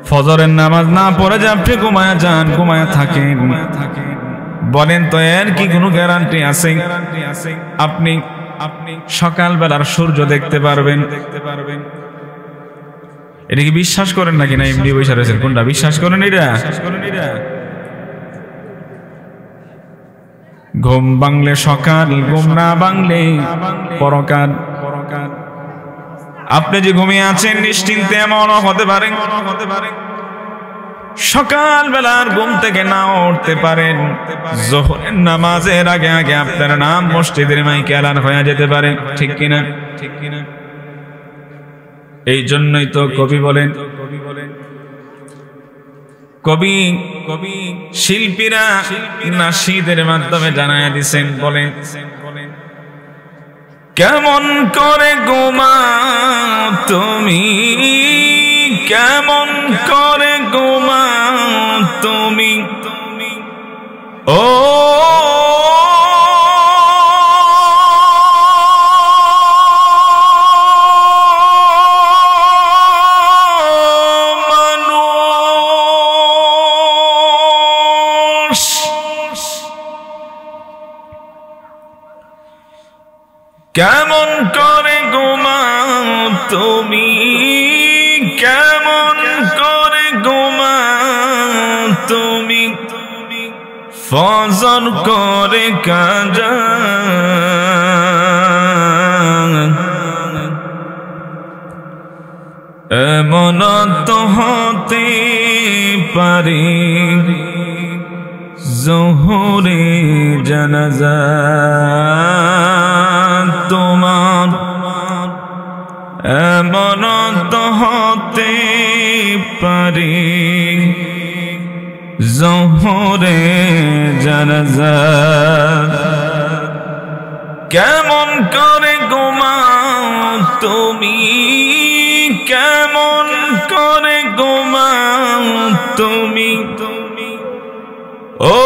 ফজরের নামাজ না পড়ে যে আপনি ঘুমায়া যান, ঘুমায়া থাকেন, বলেন তো এর কি কোনো গ্যারান্টি আছে আপনি সকালবেলার সূর্য দেখতে পারবেন? এটা কি বিশ্বাস করেন নাকি না এমনি বসে রয়েছেন? কোনটা বিশ্বাস করেন? এটা ঘুম ভাঙলে সকাল, ঘুম না ভাঙলে পরকাল। আপনি যে ঘুমিয়ে আছেন নিশ্চিন্তে এমনও হতে পারে সকাল বেলার ঘুম থেকে না উঠতে পারেন, যোহরের নামাজের আগে আগে আপনার নাম মসজিদের মাইকে এলান হয়ে যেতে পারে। ঠিক কিনা? এই জন্যই তো কবি বলেন, কবি শিল্পীরা নাশিদের মাধ্যমে জানায়া দিছেন, বলে কেমন করে ঘুমাও তুমি, কেমন করে ঘুমাও তুমি, ও কেমন করে ঘুমাও তুমি, কেমন করে ঘুমাও তুমি, ফজর করে কাজা এমন তো হতে পারে যোহরে জানাজা তোমার, এমন তো হতে পারে যোহরে জানাজা। কেমন করে ঘুমাও তুমি, কেমন করে ঘুমাও তুমি, ও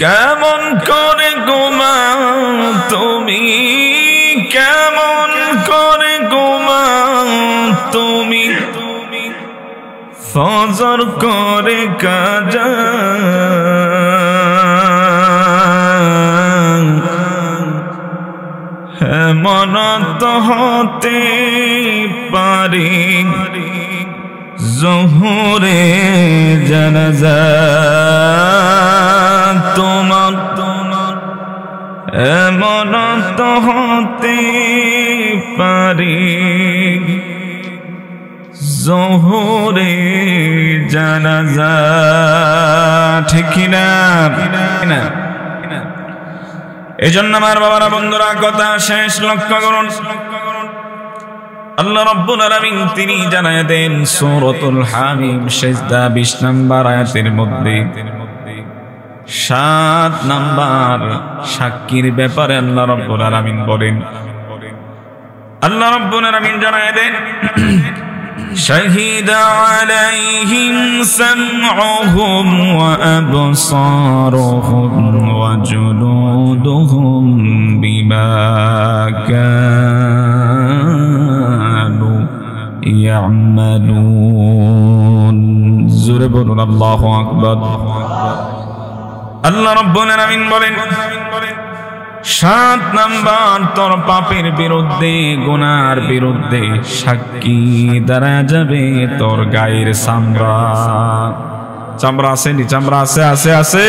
কেমন করে ঘুমাও তুমি, কেমন করে ঘুমাও তুমি, ফজর করে কাজা এমন তো হতে পারে যোহরে জানাজা তোমার, এমন তো হতে পারে যোহরে জানাজা। ঠিক কিনা? এই জন্য আমার বাবারা বন্ধুরা কথা শেষ লক্ষ্য করুন, আল্লাহ রাব্বুল আলামিন তিনি জানায় দেন সূরাতুল হামিম সিজদা 20 নম্বর আয়াতের মধ্যে 7 নম্বর সাক্ষীর ব্যাপারে আল্লাহ রাব্বুল আলামিন বলেন, আল্লাহ রাব্বুল আলামিন জানায় দেন শাহিদা আলাইহিম সামউহুম ওয়া আবসারুহুম ওয়া জুলুদুহুম বিমা কানু ইয়ামালুন। জোরে বলুন আল্লাহু আকবার। আল্লাহ রাব্বুল আলামিন বলেন 7 নাম্বার তোর পাপের বিরুদ্ধে, গুনার বিরুদ্ধে সাক্ষী দ্বারা যাবে তোর গায়ের চামড়া। চামড়া আসেনি? চামড়া আছে, আছে, আছে।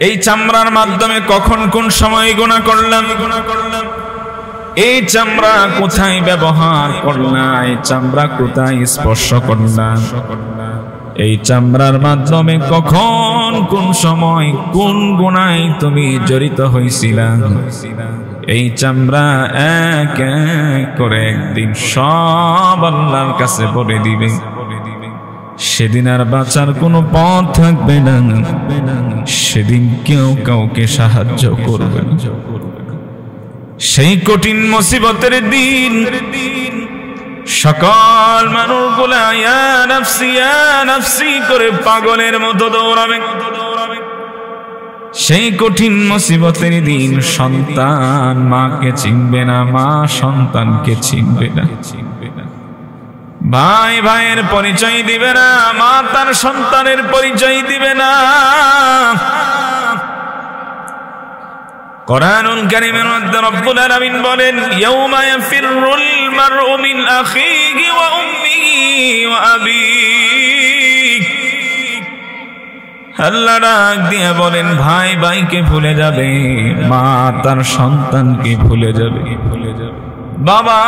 এই চামড়ার মাধ্যমে কখন কোন সময় গুনাহ করলাম, এই চামড়া কোথায় ব্যবহার করলাম, এই চামড়া কোথায় স্পর্শ করলাম, এই চামড়ার মাধ্যমে কখন কোন সময় কোন গুনায় তুমি জড়িত হয়েছিলা, এই চামড়া এক এক করে একদিন সব আল্লাহর কাছে বলে দিবে। সেদিন আর বাঁচার কোনো পথ থাকবে না, সেদিন কেউ কাউকে সাহায্য করবে না, সেই কঠিন মুসিবতের দিন সকল মানুষগুলা ইয়া নাফসি করে পাগলের মতো দৌড়াবে। সেই কঠিন মুসিবতের দিন সন্তান মাকে চিনবে না, মা সন্তানকে চিনবে না, ভাই ভাইয়ের পরিচয় দিবে না, মা তার সন্তানের পরিচয় দিবে না। কুরআনুল কারীমের মধ্যে রব্বুল আলামিন বলেন, ইয়াউমা ইয়াফিরুল মারউ মিন আখিহি ওয়া উম্মিহি ওয়া আবিহি। আল্লাহ ডাক দিয়ে বলেন, ভাই ভাইকে ভুলে যাবে, মা তার সন্তানকে ভুলে যাবে, বাবা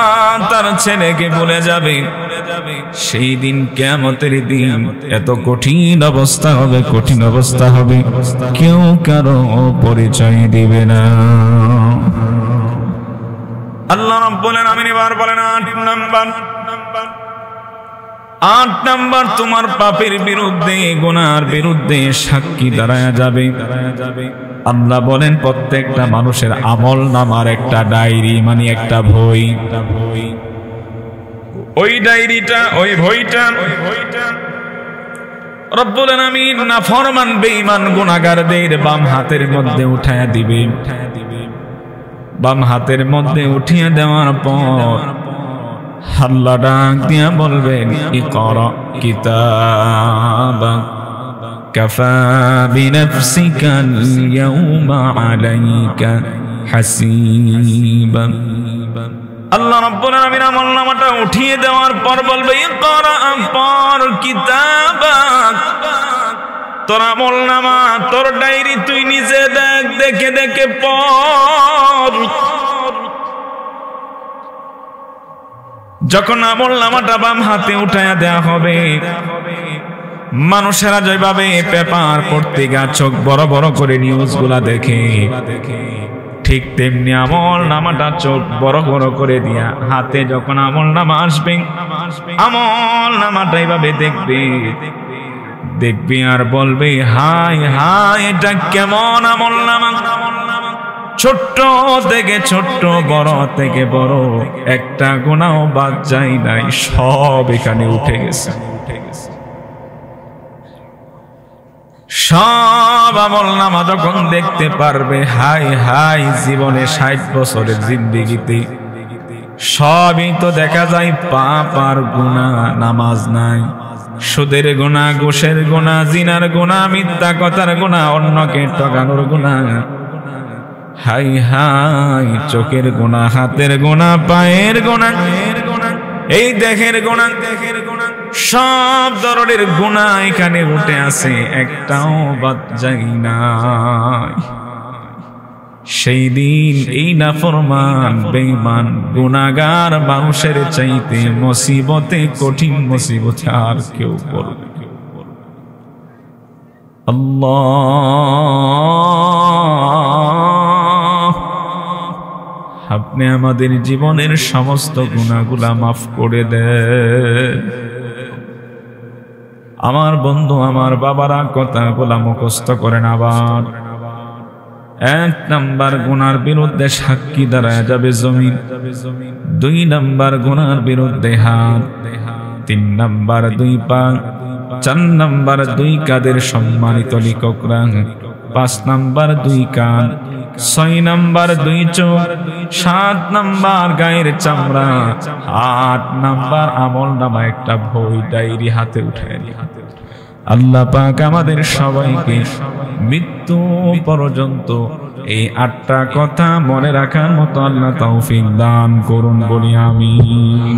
তার ছেলেকে ভুলে যাবে। সেই দিন কিয়ামতের দিন এত কঠিন অবস্থা হবে, কঠিন অবস্থা হবে, কেউ কারো পরিচয় দিবে না। আল্লাহ রাব্বুল আলামিন এবার বলেন 8 নাম্বার তোমার পাপের বিরুদ্ধে, গুনার বিরুদ্ধে সাক্ষী দাঁড়ায়া যাবে। আল্লাহ বলেন প্রত্যেকটা মানুষের আমল নামার একটা ডায়েরি, মানে একটা বই। ওই ডায়েরিটা, ওই বইটা রব্বুল আলামিন নাফরমান বেঈমান গুনাহগারদের বাম হাতের মধ্যে উঠায়া দিবে। বাম হাতের মধ্যে উঠিয়ে দেওয়ার পর আল্লাহ ডাক দিয়া বলবেন, ইকরা কিতাবাক কাফা বিনাফসিকাল ইয়াউমা আলাইকা হাসিবা। আল্লাহ রাব্বুল আলামিন আমলনামাটা উঠিয়ে দেওয়ার পর বলবে, ইকরা কিতাবাক, তোর আমলনামা, তোর ডায়েরি তুই নিজে দেখ, দেখে দেখে পড়। যখন আমলনামাটা বাম হাতে উঠায়া দেয়া হবে, মানুষেরা যেভাবে পেপার পত্রিকা চোখ বড় বড় করে নিউজগুলা দেখে, ঠিক তেমনি আমলনামাটা চোখ বড় বড় করে দিয়া হাতে যখন আমলনামা আসবে, আমলনামাটা এইভাবে দেখবে আর বলবে, হায় হায়, এটা কেমন আমলনামা। ছোট্ট থেকে ছোট্ট, বড় থেকে বড়, একটা গুনাহও বাদ যায় নাই, সব এখানে উঠে গেছে। সব আমলনামা যখন দেখতে পারবে, হায় হায়, জীবনে 60 বছরের জিন্দেগিতে সবই তো দেখা যায় পাপ আর গুনাহ, নামাজ নাই, সুদের গুনাহ, ঘুষের গুনাহ, জিনার গুনাহ, মিথ্যা কথার গুনাহ, অন্যকে ঠকানোর গুনাহ, হাই হাই, চোখের গুনাহ, হাতের গুনাহ, পায়ের গুনাহ, এই দেহের গুনাহ, সব ধরনের গুনাহ এখানে উঠে আছে, একটাও বাদ যায় নাই। সেই দিন এই নাফরমান বেঈমান গুনাহগার মানুষের চাইতে মুসিবতে, কঠিন মুসিবতে আর কেউ পড়বে। আল্লাহ, আপনি আমাদের জীবনের সমস্ত গুনাহগুলা মাফ করে দেন। আমার বন্ধু, আমার বাবারা কথাগুলা মুখস্থ করেন। আবার 1 নাম্বার গুনার বিরুদ্ধে সাক্ষী দাঁড়ায় যাবে জমিন, 2 নাম্বার গুনার বিরুদ্ধে হাত, 3 নাম্বার 2 পা, 4 নাম্বার 2 কাদের সম্মানিত লিখকরা, 5 নাম্বার 2 কান, 6 নাম্বার 2 চোখ, 7 নাম্বার গায়ের চামড়া, 8 নাম্বার আমলনামা, একটা বই, ডায়েরি হাতে উঠায় নিয়ে। আল্লাহ পাক আমাদের সবাইকে মৃত্যু পর্যন্ত এই 8টা কথা মনে রাখার মতো আল্লাহ তৌফিক দান করুন, বলি আমিন।